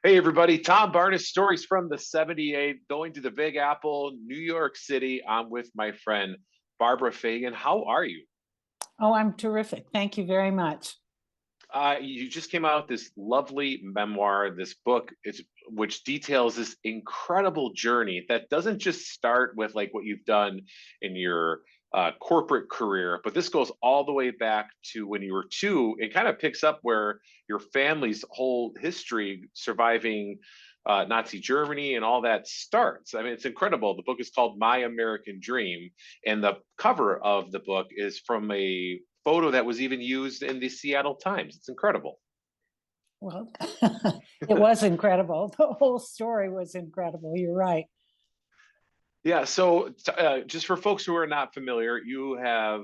Hey everybody, Tom Barnes, stories from the 78, going to the Big Apple, New York City. I'm with my friend Barbara Feigin. How are you? Oh, I'm terrific. Thank you very much. You just came out with this lovely memoir, this book, which details this incredible journey that doesn't just start with like what you've done in your corporate career, but this goes all the way back to when you were two. It kind of picks up where your family's whole history surviving Nazi Germany and all that starts. I mean, it's incredible. The book is called My American Dream, and the cover of the book is from a photo that was even used in the Seattle Times. It's incredible. Well, it was incredible. The whole story was incredible. You're right. Yeah, so just for folks who are not familiar, you have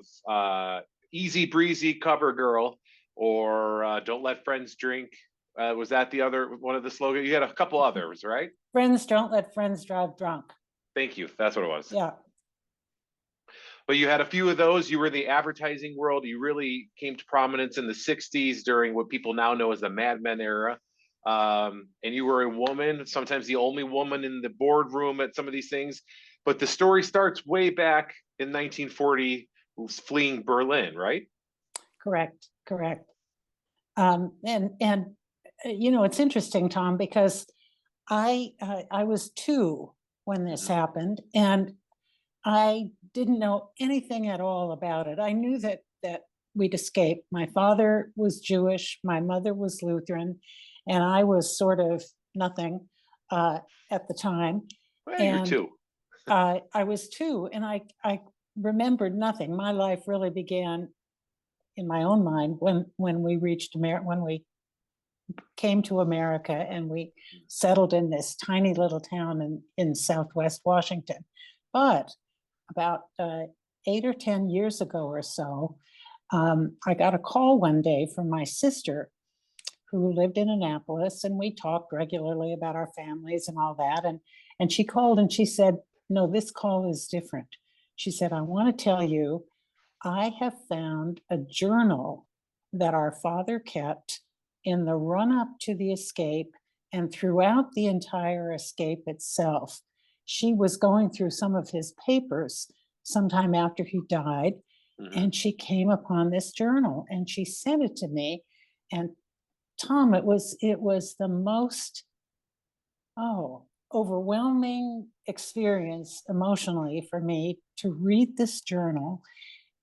Easy Breezy Cover Girl or Don't Let Friends Drink. Was that the other one of the slogans? You had a couple others, right? Friends don't let friends drive drunk. Thank you. That's what it was. Yeah, But you had a few of those. You were in the advertising world. You really came to prominence in the 60s during what people now know as the Mad Men era. And you were a woman, sometimes the only woman in the boardroom at some of these things. But the story starts way back in 1940, fleeing Berlin, right? correct, correct. And it's interesting, Tom, because I was two when this Mhm. happened, and I didn't know anything at all about it. I knew that we'd escaped. My father was Jewish, my mother was Lutheran, and I was sort of nothing uh, at the time. Well, you're And two. I was two, and I remembered nothing. My life really began in my own mind when we reached America, when we came to America, and we settled in this tiny little town in Southwest Washington. But about 8 or 10 years ago or so, I got a call one day from my sister who lived in Annapolis, and we talked regularly about our families and all that. And she called and she said, "No, this call is different." She said, "I want to tell you, I have found a journal that our father kept in the run up to the escape and throughout the entire escape itself." She was going through some of his papers sometime after he died, Mhm. and she came upon this journal and she sent it to me. And Tom, it was the most overwhelming experience emotionally for me to read this journal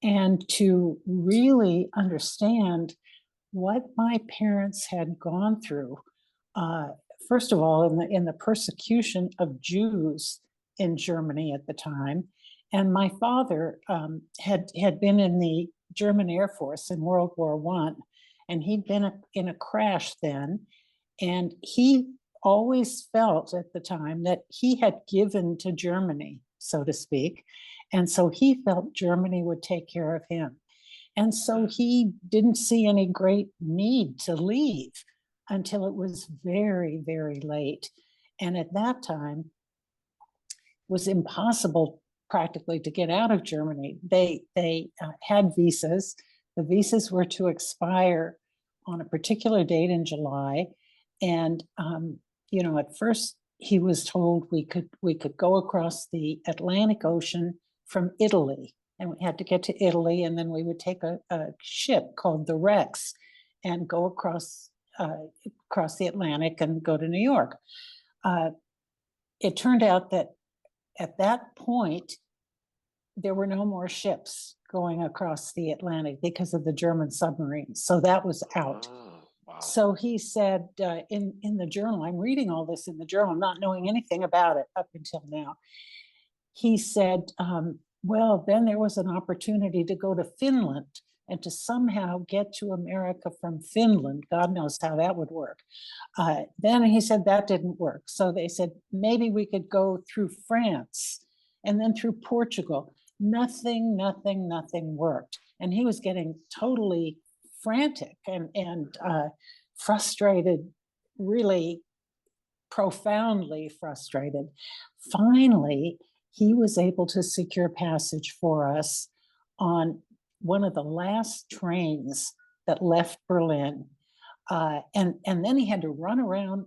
and to really understand what my parents had gone through. Uh, First of all, in the persecution of Jews in Germany at the time, and my father had been in the German Air Force in World War I, and he'd been in a crash then, and he always felt at the time that he had given to Germany, so to speak, and so he felt Germany would take care of him. And so he didn't see any great need to leave until it was very, very late. And at that time, it was impossible practically to get out of Germany. They had visas. The visas were to expire on a particular date in July, and at first he was told we could go across the Atlantic Ocean from Italy, and we had to get to Italy, and then we would take a ship called the Rex and go across the Atlantic and go to New York. Uh, it turned out that at that point there were no more ships going across the Atlantic because of the German submarines, so that was out. Oh, wow. So he said in the journal, I'm reading all this in the journal, not knowing anything about it up until now. He said, well, then there was an opportunity to go to Finland and to somehow get to America from Finland. God knows how that would work. Then he said that didn't work. So they said, maybe we could go through France and then through Portugal. Nothing worked. And he was getting totally frantic and frustrated, really profoundly frustrated. Finally, he was able to secure passage for us on one of the last trains that left Berlin. And then he had to run around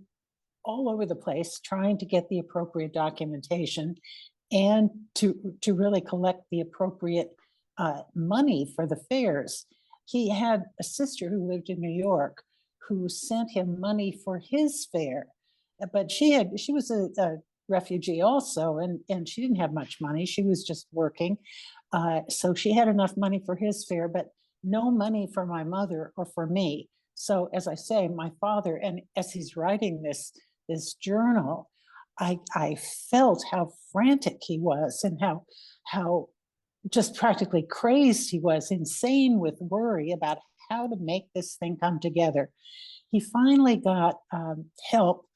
all over the place trying to get the appropriate documentation and to really collect the appropriate money for the fairs. He had a sister who lived in New York who sent him money for his fair, but she was a refugee also, and she didn't have much money. She was just working, so she had enough money for his fair, but no money for my mother or for me. So as I say, my father, and as he's writing this journal, I felt how frantic he was and how just practically crazed he was, insane with worry about how to make this thing come together. He finally got help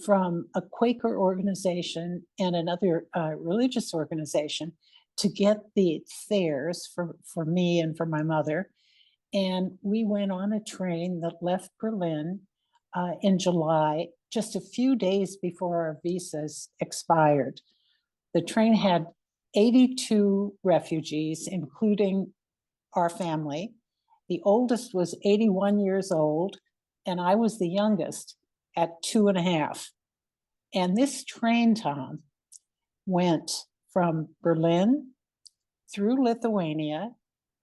from a Quaker organization and another religious organization to get the fairs for me and for my mother. And we went on a train that left Berlin in July, just a few days before our visas expired. The train had 82 refugees, including our family. The oldest was 81 years old, and I was the youngest at 2.5. And this train, Tom, went from Berlin through Lithuania,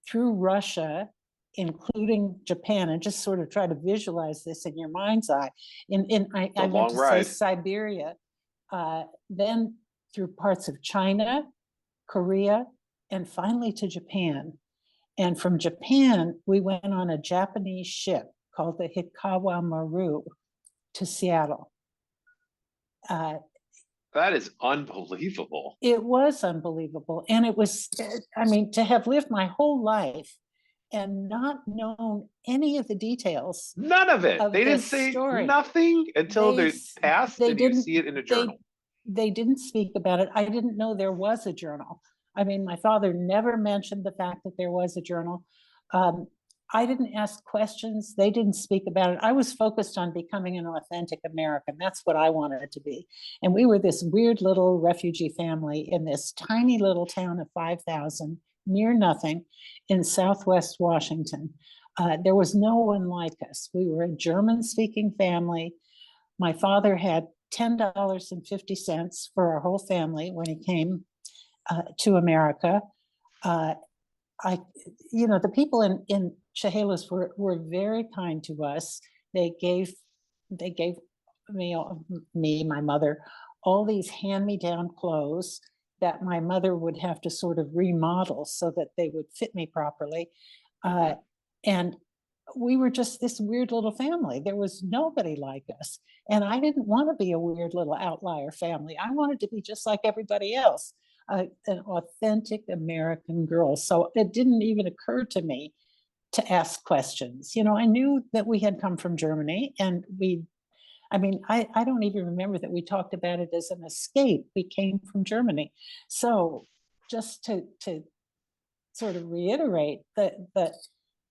through Russia, including Japan, and just sort of try to visualize this in your mind's eye. I meant to say Siberia, then through parts of China, Korea, and finally to Japan. And from Japan, we went on a Japanese ship called the Hikawa Maru to Seattle. That is unbelievable. It was unbelievable. And it was, I mean, to have lived my whole life and not known any of the details. None of it. They didn't say story. Nothing until they passed and you see it in a journal. They didn't speak about it. I didn't know there was a journal. I mean, my father never mentioned the fact that there was a journal. I didn't ask questions. They didn't speak about it. I was focused on becoming an authentic American. That's what I wanted to be. And we were this weird little refugee family in this tiny little town of 5,000, near nothing, in Southwest Washington. There was no one like us. We were a German-speaking family. My father had $10.50 for our whole family when he came to America. The people in Chehalis were very kind to us. They gave me, my mother, all these hand-me-down clothes that my mother would have to sort of remodel so that they would fit me properly. And we were just this weird little family. There was nobody like us. And I didn't want to be a weird little outlier family. I wanted to be just like everybody else, an authentic American girl. So it didn't even occur to me to ask questions. I knew that we had come from Germany, and I don't even remember that we talked about it as an escape. We came from Germany. So just to sort of reiterate that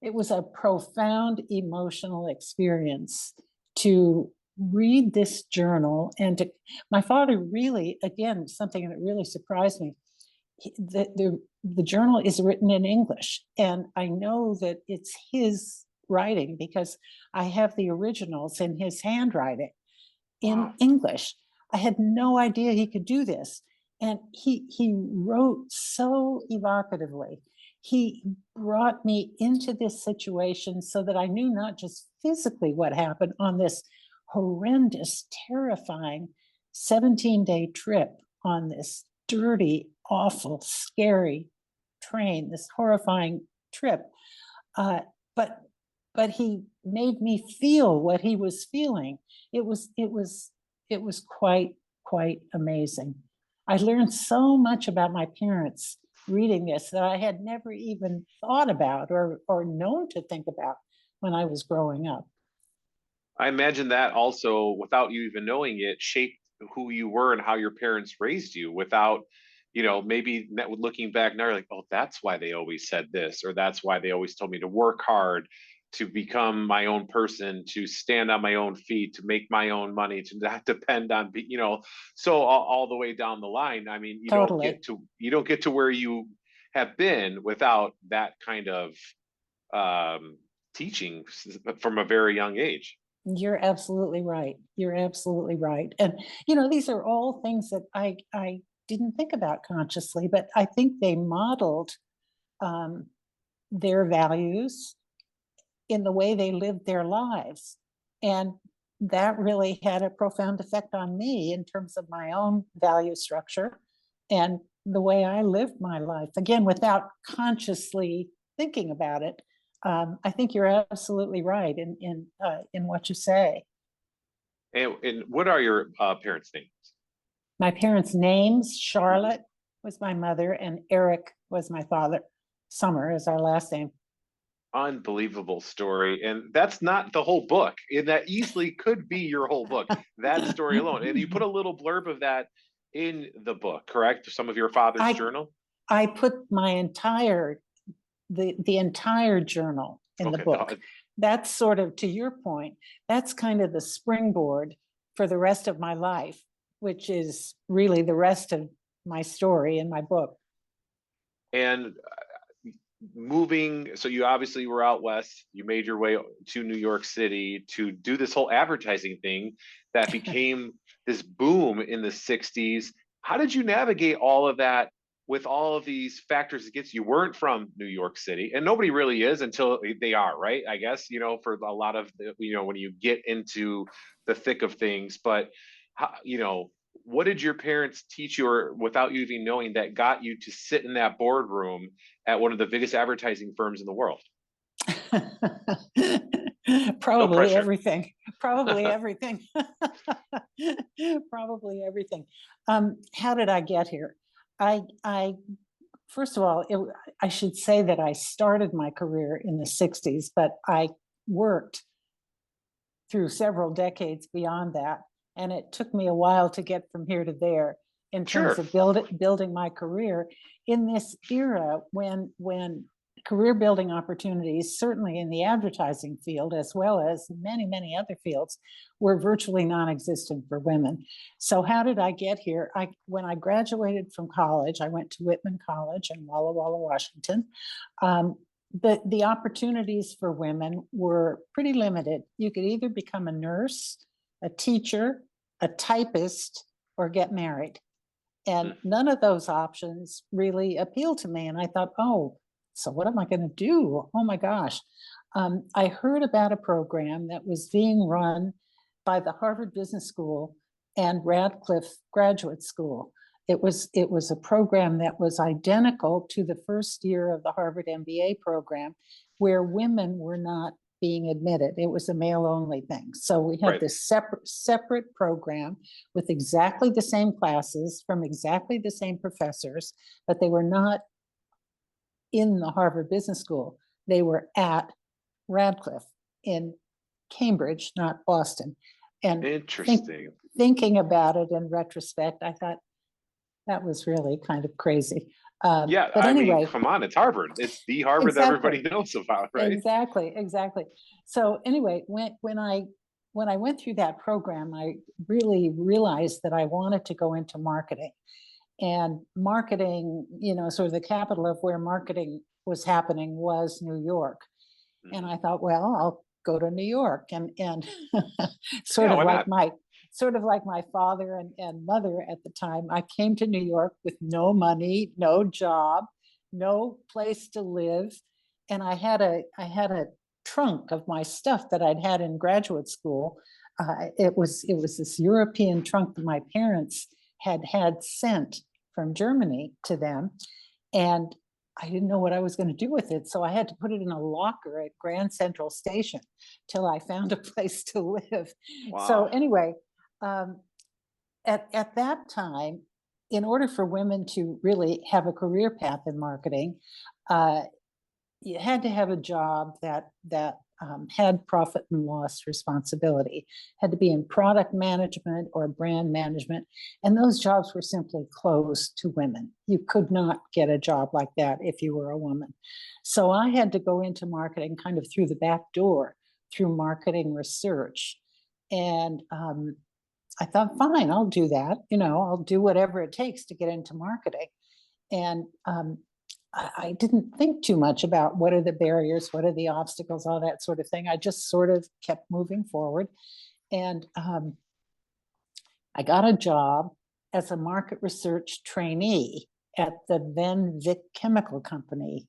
it was a profound emotional experience to read this journal. And my father really, again, something that really surprised me, the journal is written in English. And I know that it's his writing because I have the originals in his handwriting in English. I had no idea he could do this. And he wrote so evocatively. He brought me into this situation so that I knew not just physically what happened on this horrendous, terrifying 17-day trip on this dirty, awful, scary train, this horrifying trip. But he made me feel what he was feeling. It was quite amazing. I learned so much about my parents reading this that I had never even thought about or known to think about when I was growing up. I imagine that also, without you even knowing it, shaped who you were and how your parents raised you without, maybe looking back now, you're like, oh, that's why they always said this, or that's why they always told me to work hard, to become my own person, to stand on my own feet, to make my own money, to not depend on, so all the way down the line. I mean, Totally. you don't get to where you have been without that kind of teaching from a very young age. You're absolutely right. You're absolutely right. And, you know, these are all things that I didn't think about consciously, but I think they modeled um, their values in the way they lived their lives. And that really had a profound effect on me in terms of my own value structure and the way I lived my life. Again, without consciously thinking about it, I think you're absolutely right in what you say. And what are your parents' names? My parents' names, Charlotte was my mother, and Eric was my father. Summer is our last name. Unbelievable story. And that's not the whole book. And that easily could be your whole book, that story alone. And you put a little blurb of that in the book, correct? Some of your father's I journal? I put my entire the entire journal in the Okay. book. That's sort of, to your point, that's kind of the springboard for the rest of my life, which is really the rest of my story in my book. And moving, so you obviously were out west, you made your way to New York City to do this whole advertising thing that became this boom in the 60s. How did you navigate all of that with all of these factors against you? You weren't from New York City, and nobody really is until they are, right? I guess, for a lot of when you get into the thick of things. But what did your parents teach you, or without you even knowing, that got you to sit in that boardroom at one of the biggest advertising firms in the world? No Probably pressure. everything. Probably everything. Probably everything. How did I get here? I first of all, I should say that I started my career in the 60s, but I worked through several decades beyond that. And it took me a while to get from here to there in terms Sure. of building my career in this era when career building opportunities, certainly in the advertising field, as well as many, many other fields, were virtually non-existent for women. So how did I get here? When I graduated from college, I went to Whitman College in Walla Walla, Washington. Um, the opportunities for women were pretty limited. You could either become a nurse, a teacher, a typist, or get married. And none of those options really appealed to me. And I thought, oh, so what am I going to do? Oh my gosh. I heard about a program that was being run by the Harvard Business School and Radcliffe Graduate School. It was a program that was identical to the first year of the Harvard MBA program, where women were not being admitted. It was a male only thing. So we had Right. this separate program with exactly the same classes from exactly the same professors, but they were not in the Harvard Business School. They were at Radcliffe in Cambridge, not Boston. And Interesting. thinking about it in retrospect, I thought that was really kind of crazy. Yeah, But I mean, anyway, come on, it's Harvard. It's the Harvard that exactly, everybody knows about, right? exactly. So anyway, when I went through that program, I really realized that I wanted to go into marketing. And marketing, sort of the capital of where marketing was happening was New York. And I thought, well, I'll go to New York and sort Yeah, of why like not? my father and mother at the time. I came to New York with no money, no job, no place to live. And I had a trunk of my stuff that I'd had in graduate school. It was this European trunk that my parents had sent from Germany to them. And I didn't know what I was going to do with it. So I had to put it in a locker at Grand Central Station till I found a place to live. So Wow. anyway, at that time, in order for women to really have a career path in marketing, uh, you had to have a job that had profit and loss responsibility, had to be in product management or brand management, and those jobs were simply closed to women. You could not get a job like that if you were a woman. So I had to go into marketing kind of through the back door, through marketing research. And I thought, fine, I'll do that. I'll do whatever it takes to get into marketing. And I didn't think too much about what are the barriers, what are the obstacles, all that sort of thing. I just sort of kept moving forward. And I got a job as a market research trainee at the then Vic Chemical Company.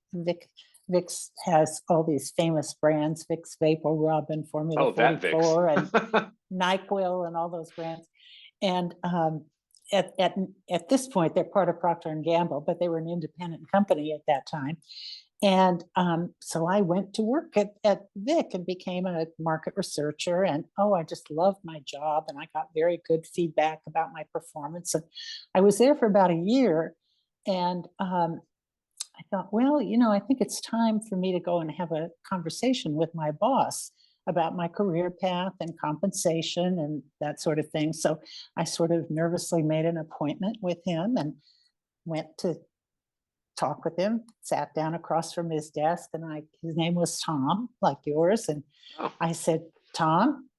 Vicks has all these famous brands, Vicks Vapor Rub and Formula Oh, that Vix. 44 and NyQuil and all those brands. And at, at, at this point, they're part of Procter and Gamble, but they were an independent company at that time. And so I went to work at Vic and became a market researcher. And oh, I just loved my job. And I got very good feedback about my performance. And I was there for about a year. And I thought, well, I think it's time for me to go and have a conversation with my boss about my career path and compensation and that sort of thing. So I sort of nervously made an appointment with him and went to talk with him, sat down across from his desk, and his name was Tom, like yours. And Oh, I said, Tom,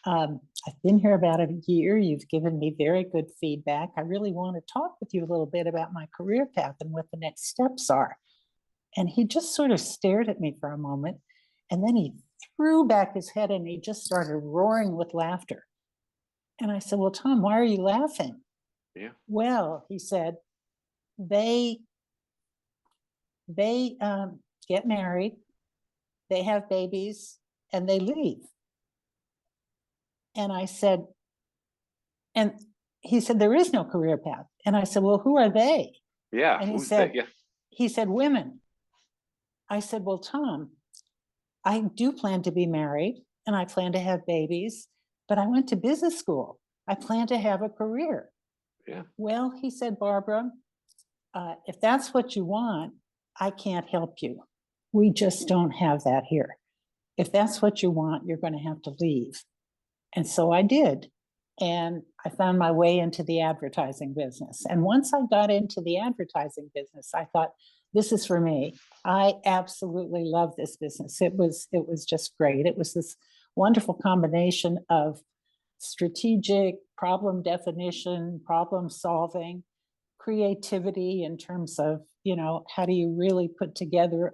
I've been here about a year. You've given me very good feedback. I really want to talk with you a little bit about my career path and what the next steps are. And he just sort of stared at me for a moment. And then he threw back his head and he just started roaring with laughter. And I said, well, Tom, why are you laughing? yeah. Well, he said, they get married, they have babies, and they leave. And I said, and he said, there is no career path. And I said, well, who are they? Yeah. And Who's that? Yeah. he said, women. I said, well, Tom, I do plan to be married and I plan to have babies, but I went to business school. I plan to have a career. Yeah. Well, he said, Barbara, if that's what you want, I can't help you. We just don't have that here. If that's what you want, you're going to have to leave. And so I did. And I found my way into the advertising business. And once I got into the advertising business, I thought, this is for me. I absolutely love this business. It was just great. It was this wonderful combination of strategic problem definition, problem solving, creativity in terms of, how do you really put together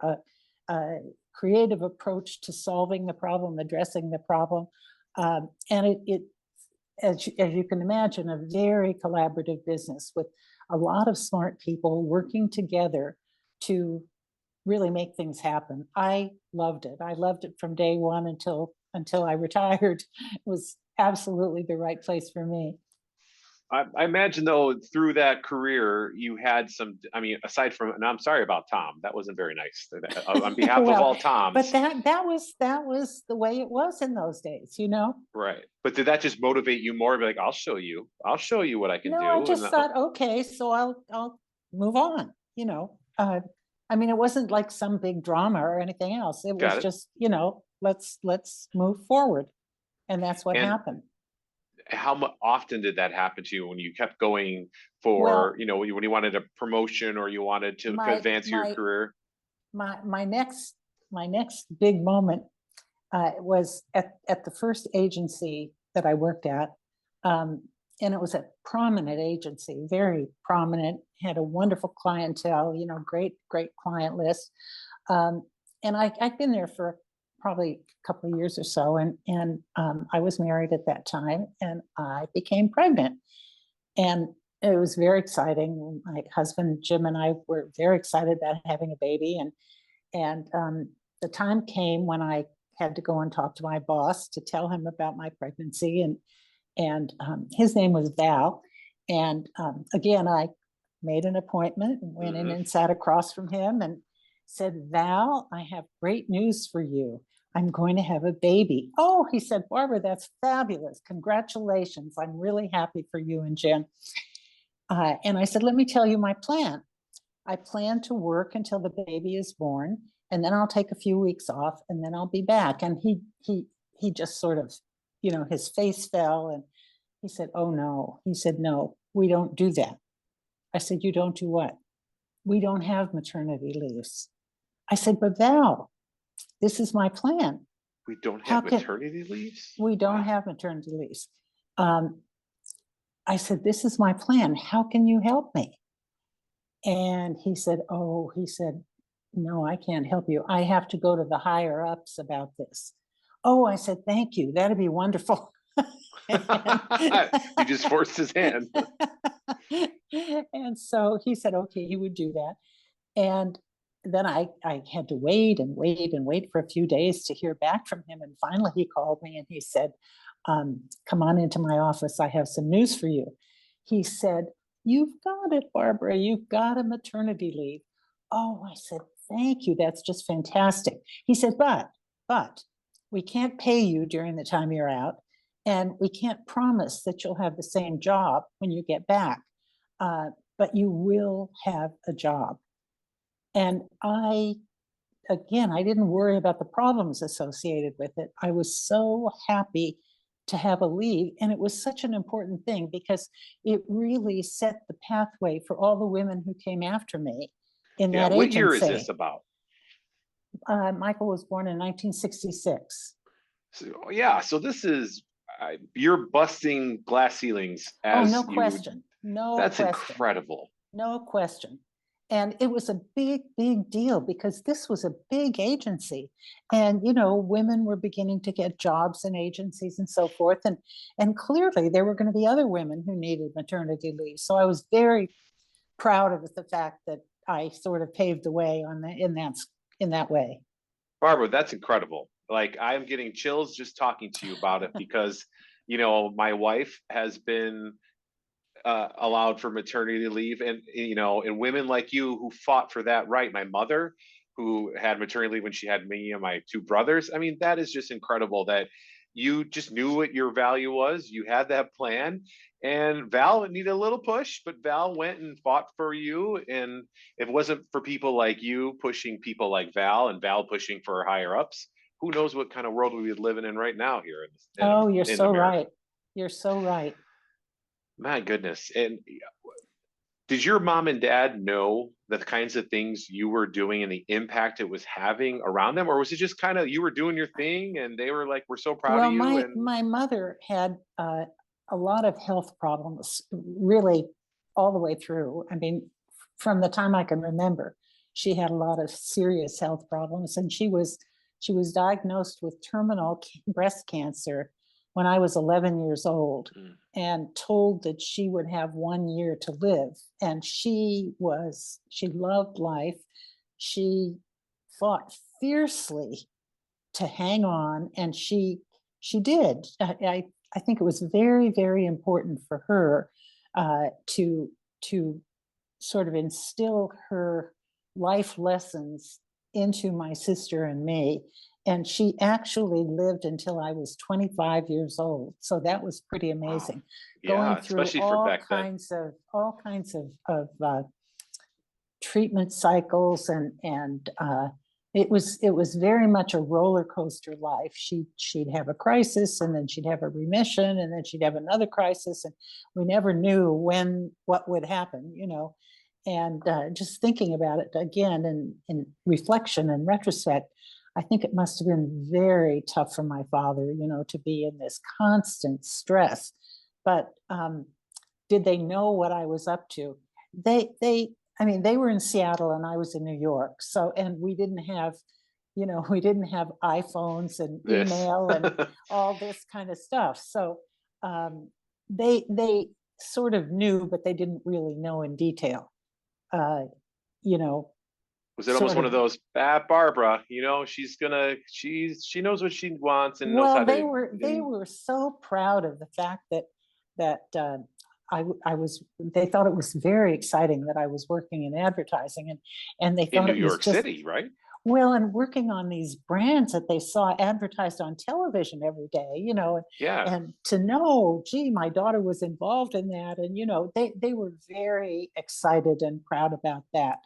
a creative approach to solving the problem, addressing the problem. And as you can imagine, a very collaborative business with a lot of smart people working together to really make things happen. I loved it. I loved it from day one until I retired. It was absolutely the right place for me. I imagine though, through that career, you had some. I mean, aside from, and I'm sorry about Tom. That wasn't very nice. On behalf of Well, all but Toms, that was the way it was in those days. right? But did that just motivate you more? Be like, I'll show you. I'll show you what I can No, I do. And just thought, okay, so I'll move on. I mean, it wasn't like some big drama or anything else. It was got it. just, let's move forward. And that's what And happened. how often did that happen to you when you kept going for, Well, when you wanted a promotion or you wanted to my advance your my career? my next big moment was at the first agency that I worked at. And it was a prominent agency, very prominent, had a wonderful clientele, great client list. And I'd been there for probably a couple of years or so, and I was married at that time, and I became pregnant, and it was very exciting. My husband Jim and I were very excited about having a baby, and the time came when I had to go and talk to my boss to tell him about my pregnancy, and his name was Val. And again, I made an appointment, went in Hmm. and sat across from him and said, Val, I have great news for you. I'm going to have a baby. Oh, he said, Barbara, that's fabulous. Congratulations. I'm really happy for you and Jen. And I said, let me tell you my plan. I plan to work until the baby is born, and then I'll take a few weeks off, and then I'll be back. And he just sort of, his face fell, and he said, oh no. He said, no, we don't do that. I said, you don't do what? We don't have maternity leaves. I said, but Val, this is my plan. We don't How have can maternity leaves? we don't Wow. have maternity leaves? Um, I said, this is my plan. How can you help me? And he said, oh, he said, no, I can't help you. I have to go to the higher ups about this. Oh, I said, thank you. That'd be wonderful. And, You just forced his hand. and so he said, okay, he would do that. And then I had to wait and wait and wait for a few days to hear back from him. And finally he called me and he said, come on into my office. I have some news for you. He said, you've got it, Barbara. You've got a maternity leave. Oh, I said, thank you. That's just fantastic. He said, but we can't pay you during the time you're out. And we can't promise that you'll have the same job when you get back. But you will have a job. And I didn't worry about the problems associated with it. I was so happy to have a leave. And it was such an important thing because it really set the pathway for all the women who came after me in Yeah. that What year is agency. this about? Michael was born in 1966. So, yeah. So this is, you're busting glass ceilings Oh, as no you, question. No that's question. incredible. No question. And it was a big, big deal because this was a big agency. And, women were beginning to get jobs in agencies and so forth. And clearly there were going to be other women who needed maternity leave. So I was very proud of the fact that I sort of paved the way in that way. Barbara, that's incredible. Like I'm getting chills just talking to you about it because, my wife has been allowed for maternity leave, and women like you who fought for that right. My mother, who had maternity leave when she had me and my two brothers. I mean, that is just incredible that you just knew what your value was. You had that plan, and Val needed a little push, but Val went and fought for you. And if it wasn't for people like you pushing people like Val and Val pushing for higher ups, who knows what kind of world we would be living in right now here Oh, you're in so America. right. You're so right. My goodness. And did your mom and dad know the kinds of things you were doing and the impact it was having around them? Or was it just kind of you were doing your thing and they were like, we're so proud of Well, you? my And my mother had a lot of health problems, really, all the way through. I mean, from the time I can remember, she had a lot of serious health problems, and she was diagnosed with terminal breast cancer when I was 11 years old, mm, and told that she would have 1 year to live. And she loved life. She fought fiercely to hang on, and she did. I think it was very, very important for her to sort of instill her life lessons into my sister and me. And she actually lived until I was 25 years old. So that was pretty wow. amazing. Going Yeah, through especially for back then. all kinds of treatment cycles, and it was very much a roller coaster life. She'd have a crisis, and then she'd have a remission, and then she'd have another crisis, and we never knew what would happen. And just thinking about it again in reflection and retrospect, I think it must have been very tough for my father, to be in this constant stress. But did they know what I was up to? They were in Seattle and I was in New York. So, and we didn't have iPhones and This. email and all this kind of stuff. So, they sort of knew, but they didn't really know in detail. Uh, you know, Was it almost sort one of. of those, Barbara, she knows what she wants and knows how Well, they to, were they and were so proud of the fact that I was. They thought it was very exciting that I was working in advertising, and they in thought New it was York just City, right? well, and working on these brands that they saw advertised on television every day, Yeah. and to know, gee, my daughter was involved in that, and they were very excited and proud about that.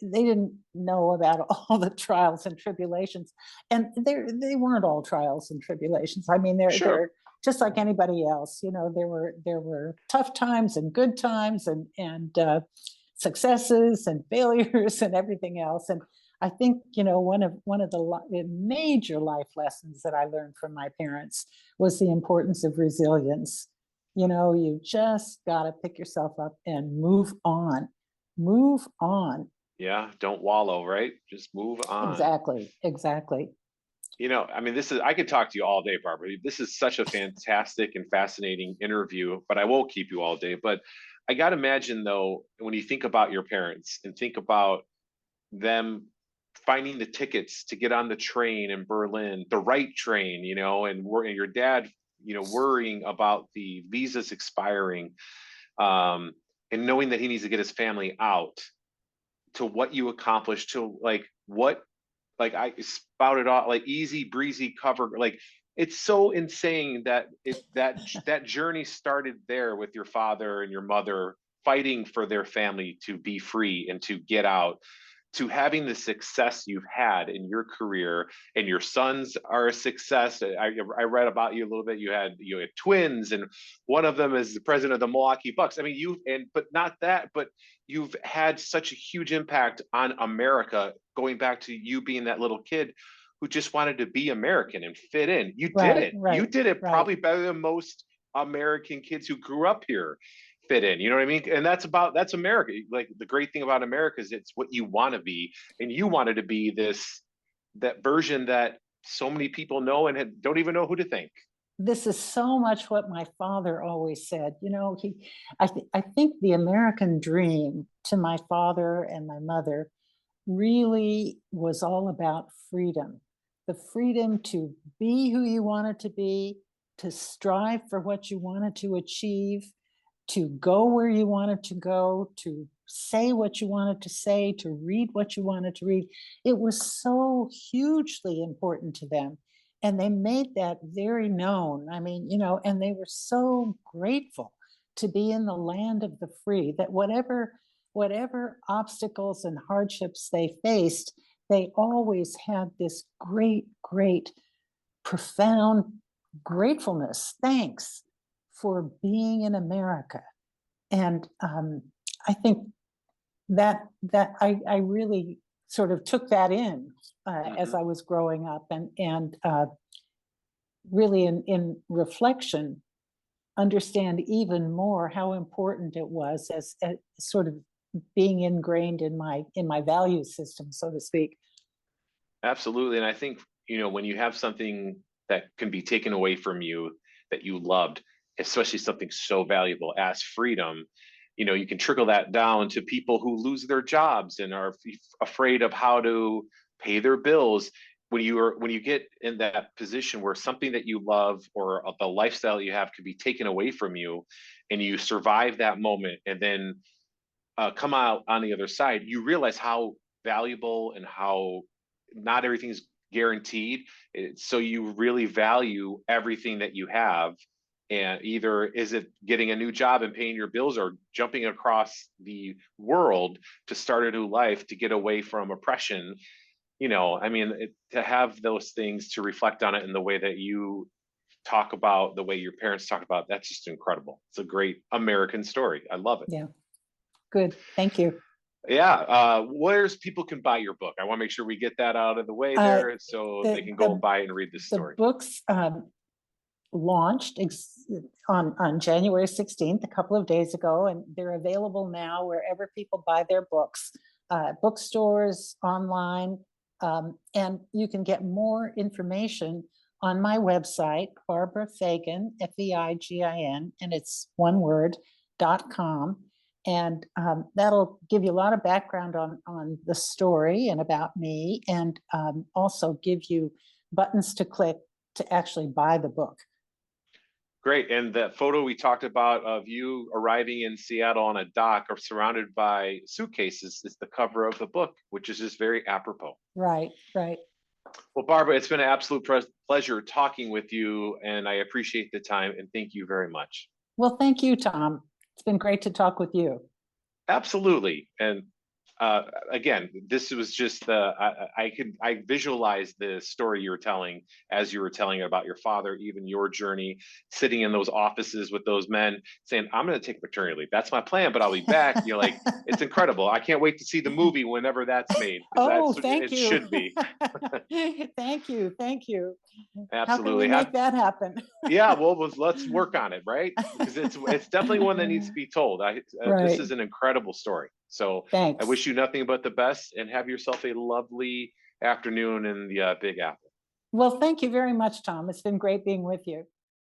They didn't know about all the trials and tribulations, and they weren't all trials and tribulations. I mean, they're Sure. just like anybody else. There were tough times and good times, and successes and failures and everything else. And I think one of the major life lessons that I learned from my parents was the importance of resilience. You just got to pick yourself up and move on. Move on. Yeah, don't wallow, right? Just move on. Exactly. Exactly. I mean, I could talk to you all day, Barbara. This is such a fantastic and fascinating interview, but I won't keep you all day. But I got to imagine, though, when you think about your parents and think about them finding the tickets to get on the train in Berlin, the right train, and your dad, worrying about the visas expiring, and knowing that he needs to get his family out, to what you accomplished, to like what, like I spouted off like easy breezy cover, like it's so insane that that journey started there with your father and your mother fighting for their family to be free and to get out, to having the success you've had in your career, and your sons are a success. I read about you a little bit. You had twins, and one of them is the president of the Milwaukee Bucks. I mean, but not that, but you've had such a huge impact on America, going back to you being that little kid who just wanted to be American and fit in. You did Right. it. You Right. did it Right. probably better than most American kids who grew up here fit in. You know what I mean? And that's America. Like the great thing about America is it's what you want to be, and you wanted to be that version that so many people know and don't even know who to thank. This is so much what my father always said. I think the American dream to my father and my mother really was all about freedom, the freedom to be who you wanted to be, to strive for what you wanted to achieve, to go where you wanted to go, to say what you wanted to say, to read what you wanted to read. It was so hugely important to them. And they made that very known. I mean, and they were so grateful to be in the land of the free, that whatever obstacles and hardships they faced, they always had this great, profound gratefulness, thanks for being in America. And I think that I really sort of took that in as Mm-hmm. I was growing up, and really in reflection, understand even more how important it was as sort of being ingrained in my value system, so to speak. Absolutely. And I think, when you have something that can be taken away from you that you loved, especially something so valuable as freedom, you can trickle that down to people who lose their jobs and are afraid of how to pay their bills. When you get in that position where something that you love or the lifestyle you have could be taken away from you, and you survive that moment and then come out on the other side, you realize how valuable and how not everything's guaranteed. So you really value everything that you have. And either is it getting a new job and paying your bills, or jumping across the world to start a new life, to get away from oppression. I mean, to have those things, to reflect on it in the way that you talk about, the way your parents talk about, that's just incredible. It's a great American story. I love it. Yeah, good. Thank you. Yeah, where's people can buy your book? I want to make sure we get that out of the way Uh, there, so they the can go and the buy it and read this the story. books launched on January 16th, a couple of days ago, and they're available now wherever people buy their books, bookstores, online, and you can get more information on my website, Barbara Feigin, Feigin, and it's one word, .com. And that'll give you a lot of background on the story and about me, and also give you buttons to click to actually buy the book. Great. And that photo we talked about of you arriving in Seattle on a dock or surrounded by suitcases is the cover of the book, which is just very apropos. Right, right. Well, Barbara, it's been an absolute pleasure talking with you, and I appreciate the time, and thank you very much. Well, thank you, Tom. It's been great to talk with you. Absolutely. And again, this was just I visualize the story you were telling as you were telling about your father, even your journey, sitting in those offices with those men saying, I'm going to take maternity leave. That's my plan, but I'll be back. You're like, it's incredible. I can't wait to see the movie whenever that's made, because Oh, that's what thank it you. should be. Thank you. Thank you. How can we Absolutely. make that happen? Yeah, well, let's work on it, right? Because it's definitely one that needs to be told. This Right. is an incredible story. So I Thanks. wish you nothing but the best, and have yourself a lovely afternoon in the Big Apple. Well, thank you very much, Tom. It's been great being with you.